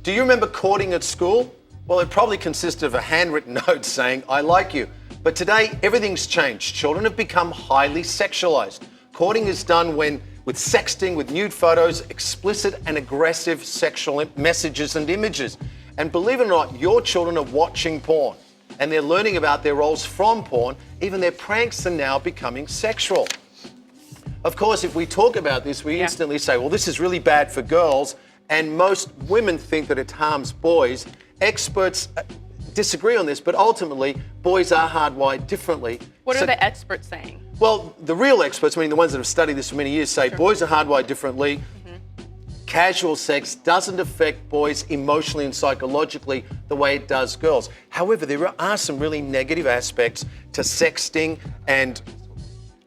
Do you remember courting at school? Well, it probably consisted of a handwritten note saying, I like you. But today, everything's changed. Children have become highly sexualized. Courting is done with sexting, with nude photos, explicit and aggressive sexual messages and images. And believe it or not, your children are watching porn and they're learning about their roles from porn. Even their pranks are now becoming sexual. Of course, if we talk about this, we instantly say, well, this is really bad for girls. And most women think that it harms boys. Experts disagree on this, but ultimately, boys are hardwired differently. What are the experts saying? Well, the real experts, I mean, the ones that have studied this for many years, say boys are hardwired differently. Casual sex doesn't affect boys emotionally and psychologically the way it does girls. However, there are some really negative aspects to sexting and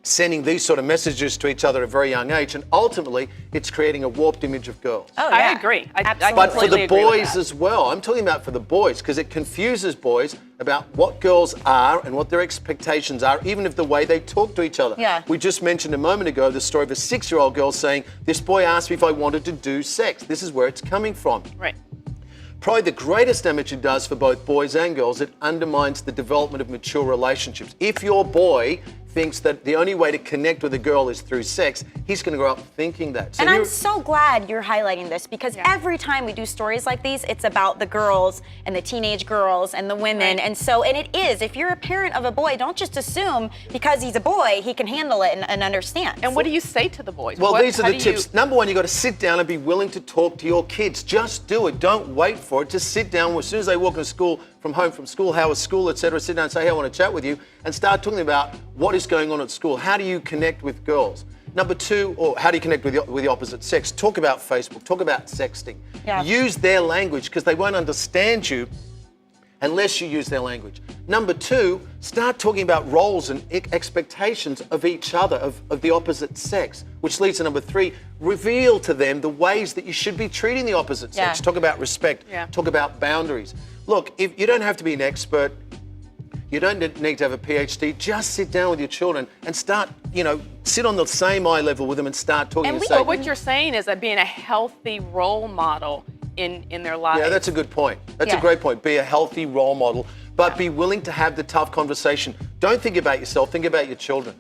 sending these sort of messages to each other at a very young age, and ultimately it's creating a warped image of girls. Oh, yeah. I agree. I But for the agree with boys that. as well, I'm talking about for the boys, because it confuses boys about what girls are and what their expectations are, even if the way they talk to each other. Yeah. We just mentioned a moment ago the story of a 6-year-old girl saying, this boy asked me if I wanted to do sex. This is where it's coming from. Right. Probably the greatest damage it does for both boys and girls, it undermines the development of mature relationships. If your boy thinks that the only way to connect with a girl is through sex, he's going to grow up thinking that. So and I'm so glad you're highlighting this, because every time we do stories like these, it's about the girls and the teenage girls and the women. And it is, if you're a parent of a boy, don't just assume because he's a boy, he can handle it and understand. And what do you say to the boys? Well, these are the tips. Number one, you've got to sit down and be willing to talk to your kids. Just do it. Don't wait for it. Just sit down as soon as they walk into school, from school, how was school, etc. Sit down and say, hey, I want to chat with you, and start talking about what is going on at school. How do you connect with girls? Number two, or how do you connect with the opposite sex? Talk about Facebook. Talk about sexting. Yeah. Use their language, because they won't understand you unless you use their language. Number two, start talking about roles and expectations of each other, of the opposite sex, which leads to number three, reveal to them the ways that you should be treating the opposite sex. Talk about respect, talk about boundaries. Look, if you don't have to be an expert, you don't need to have a PhD, just sit down with your children and start, sit on the same eye level with them and start talking. And what you're saying is that being a healthy role model in their lives. Yeah, that's a good point. That's a great point. Be a healthy role model, but be willing to have the tough conversation. Don't think about yourself, think about your children.